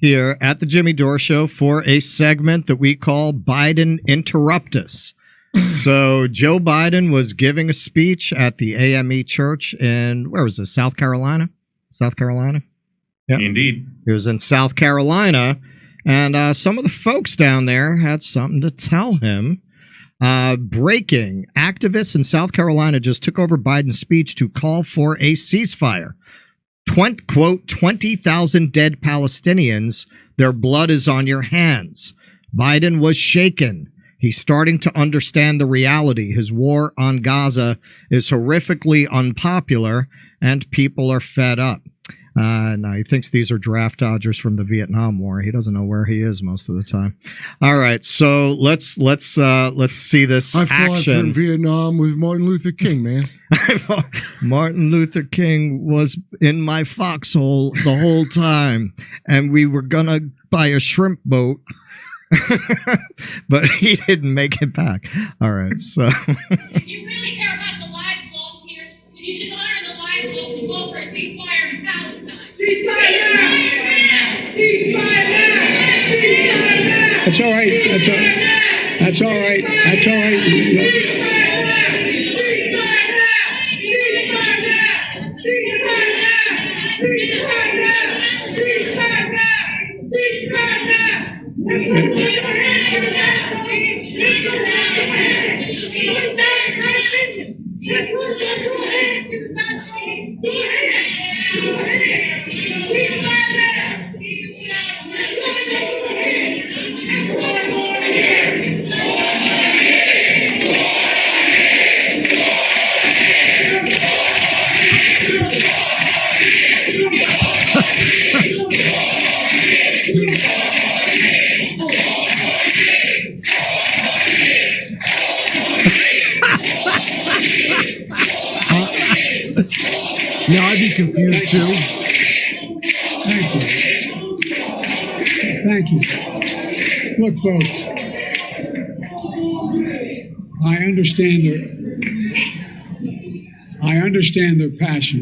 here at the Jimmy Dore Show for a segment that we call Biden Interrupt Us. So Joe Biden was giving a speech at the AME Church in, where was this, South Carolina? South Carolina? Yeah. Indeed. He was in South Carolina, and some of the folks down there had something to tell him. Breaking. Activists in South Carolina just took over Biden's speech to call for a ceasefire. Quote, 20,000 dead Palestinians. Their blood is on your hands. Biden was shaken. He's starting to understand the reality. His war on Gaza is horrifically unpopular, and people are fed up. Now he thinks these are draft dodgers from the Vietnam War. He doesn't know where he is most of the time. All right, so let's see this I fought action. in Vietnam with Martin Luther King, man. Martin Luther King was in my foxhole the whole time, and we were gonna buy a shrimp boat, but he didn't make it back. All right, so if you really care about the lives lost here, then you should honor the lives lost and call for a ceasefire in Palestine. Ceasefire now! Ceasefire now! Ceasefire now! That's all right. That's all right. That's all right. That's all right. Now I'd be confused too. Thank you. Thank you. Look, folks, I understand their passion,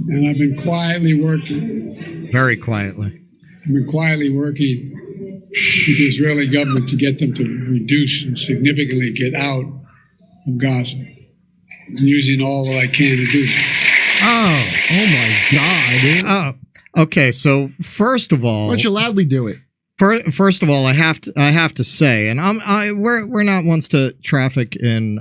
and I've been quietly working. very quietly. I've been quietly working with the Israeli government to get them to reduce and significantly get out of Gaza. I'm using all that I can to do that. Oh my God! Oh, okay. So first of all, Why don't you loudly do it? First of all, I have to say, and we're not ones to traffic in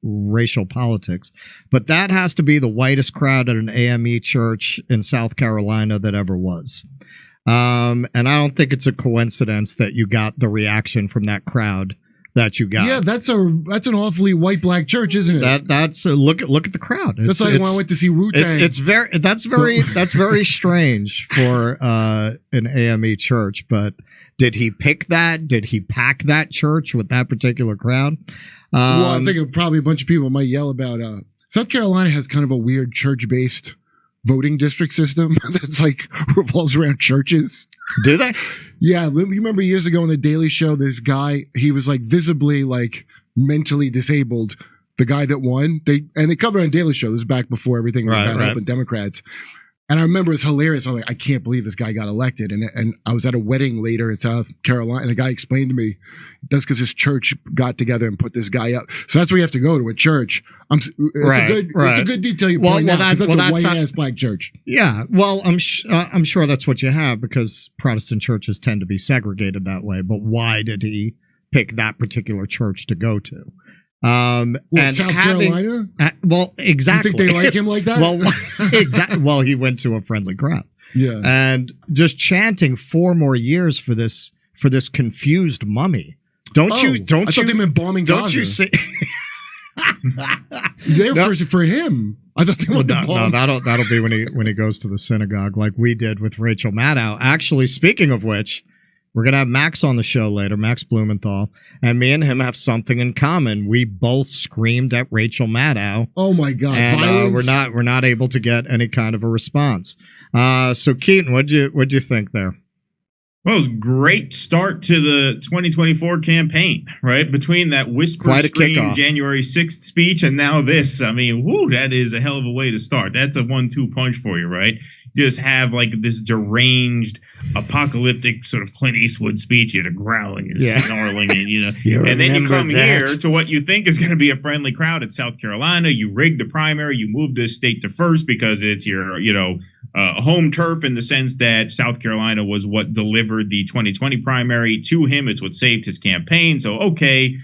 racial politics, but that has to be the whitest crowd at an AME church in South Carolina that ever was. And I don't think it's a coincidence that you got the reaction from that crowd that you got. Yeah, that's an awfully white black church, isn't it? That's look at the crowd. That's like when I went to see Wu-Tang. That's very strange for an AME church. But did he pick that? Did he pack that church with that particular crowd? Well, I think probably a bunch of people might yell about. South Carolina has kind of a weird church-based voting district system that's like revolves around churches. Do they? Yeah, you remember years ago on the Daily Show, this guy, he was like visibly like mentally disabled. The guy that won, they covered on Daily Show. This was back before everything got up with Democrats. And I remember it's hilarious. I was like, I can't believe this guy got elected. And I was at a wedding later in South Carolina, and the guy explained to me that's because his church got together and put this guy up. So that's where you have to go to a church. It's a good detail you point out. That's a white-ass black church. Yeah, well, I'm sure that's what you have because Protestant churches tend to be segregated that way. But why did he pick that particular church to go to? And South Carolina? Well, exactly. You think they like him like that? Well, exactly. Well, he went to a friendly crowd. Yeah, and just chanting 4 more years for this confused mummy. I thought they meant bombing Gaza. Don't you say? They're for him. I thought they would no, that'll be when he goes to the synagogue like we did with Rachel Maddow. Actually, speaking of which, we're going to have Max on the show later, Max Blumenthal, and me and him have something in common. We both screamed at Rachel Maddow. Oh my God. And we're not able to get any kind of a response. So Keaton, what'd you think there? Well, it was a great start to the 2024 campaign, right? Between that whisper Quite a scream kickoff. January 6th speech and now this. I mean, whoo, that is a hell of a way to start. That's a 1-2 punch for you, right? You just have like this deranged, apocalyptic sort of Clint Eastwood speech. You're growling and snarling and, and then you come here to what you think is going to be a friendly crowd at South Carolina. You rig the primary. You move this state to first because it's your, home turf in the sense that South Carolina was what delivered the 2020 primary to him. It's what saved his campaign. So, okay,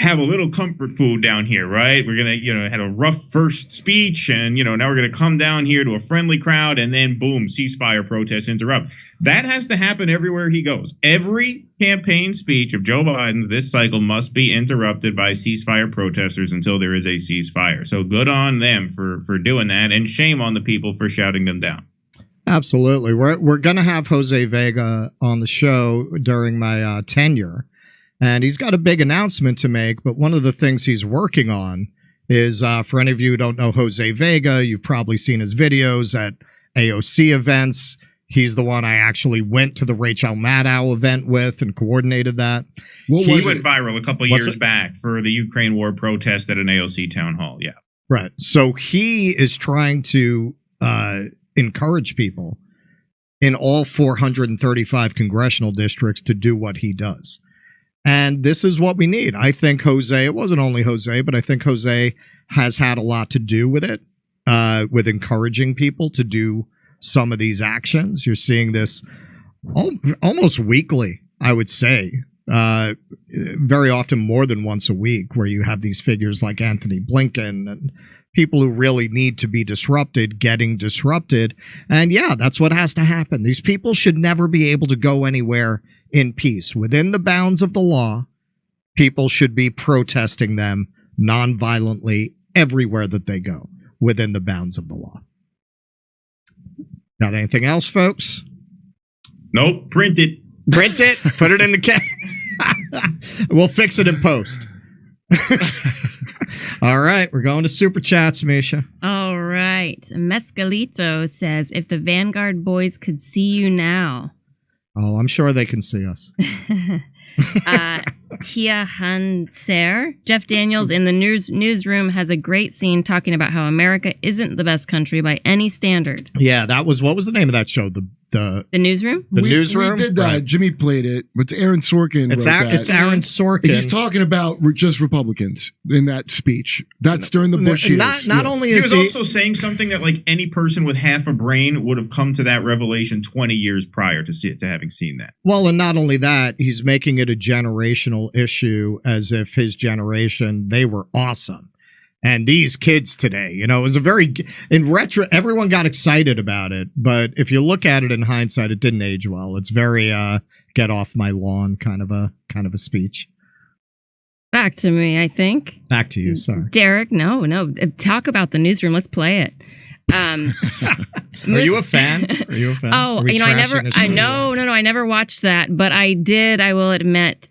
have a little comfort food down here, right? We're going to, had a rough first speech and, now we're going to come down here to a friendly crowd and then boom, ceasefire protests interrupt. That has to happen everywhere he goes. Every campaign speech of Joe Biden's this cycle must be interrupted by ceasefire protesters until there is a ceasefire. So good on them for doing that, and shame on the people for shouting them down. Absolutely. We're going to have Jose Vega on the show during my tenure, and he's got a big announcement to make, but one of the things he's working on is, for any of you who don't know Jose Vega, you've probably seen his videos at AOC events. He's the one I actually went to the Rachel Maddow event with and coordinated that. He went viral a couple years back for the Ukraine war protest at an AOC town hall. Yeah. Right. So he is trying to encourage people in all 435 congressional districts to do what he does. And this is what we need. I think Jose, it wasn't only Jose, but I think Jose has had a lot to do with it, with encouraging people to do some of these actions. You're seeing this almost weekly, I would say, very often more than once a week, where you have these figures like Anthony Blinken and people who really need to be disrupted getting disrupted. And yeah, that's what has to happen. These people should never be able to go anywhere in peace. Within the bounds of the law, people should be protesting them nonviolently everywhere that they go within the bounds of the law. Got anything else, folks? Nope. Print it. Print it. Put it in the can. We'll fix it in post. All right. We're going to Super Chats, Misha. All right. Mescalito says, if the Vanguard boys could see you now. Oh, I'm sure they can see us. Tia Hanser. Jeff Daniels in the newsroom has a great scene talking about how America isn't the best country by any standard. Yeah, that was, what was the name of that show? The newsroom? The newsroom? We did that. Right. Jimmy played it. It's Aaron Sorkin. It's Aaron Sorkin. He's talking about just Republicans in that speech. That's during the Bush years. Not only is he was also saying something that like any person with half a brain would have come to that revelation 20 years prior to having seen that. Well, and not only that, he's making it a generational issue, as if his generation, they were awesome. And these kids today, it was a very, in retro, everyone got excited about it. But if you look at it in hindsight, it didn't age well. It's very get off my lawn kind of a speech. Back to me, I think. Back to you, sorry. Derek, no. Talk about the newsroom. Let's play it. Are you a fan? Oh, I never watched that, but I did, I will admit,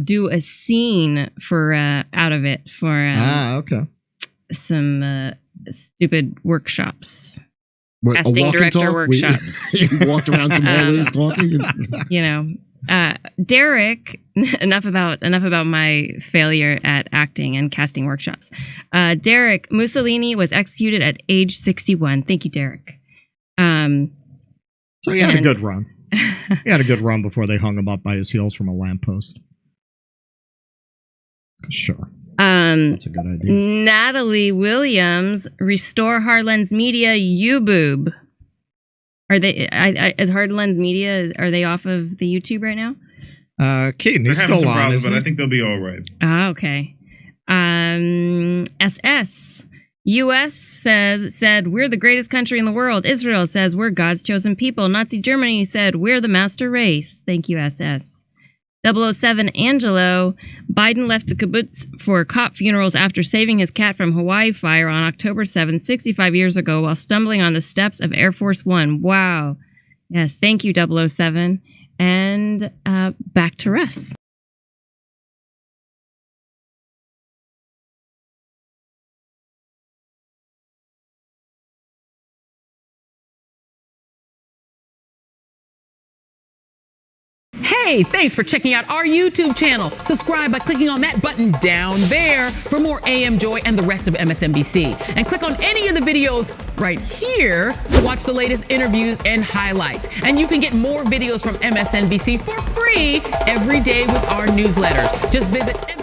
do a scene for out of it for okay. Some stupid workshops. What, casting director workshops. You walked around some hallways talking. Derek. Enough about my failure at acting and casting workshops. Derek, Mussolini was executed at age 61. Thank you, Derek. So he had a good run. He had a good run before they hung him up by his heels from a lamppost. Sure. That's a good idea. Natalie Williams, restore Hardlens Media, YouBoob. Are they? Is Hardlens Media? Are they off of the YouTube right now? Keaton, he's still on, problems, but I think they'll be all right. Okay. SS. U.S. said, we're the greatest country in the world. Israel says, we're God's chosen people. Nazi Germany said, we're the master race. Thank you, SS. 007 Angelo. Biden left the kibbutz for cop funerals after saving his cat from Hawaii fire on October 7th, 65 years ago, while stumbling on the steps of Air Force One. Wow. Yes, thank you, 007. And back to Russ. Hey, thanks for checking out our YouTube channel. Subscribe by clicking on that button down there for more AM Joy and the rest of MSNBC. And click on any of the videos right here to watch the latest interviews and highlights. And you can get more videos from MSNBC for free every day with our newsletter. Just visit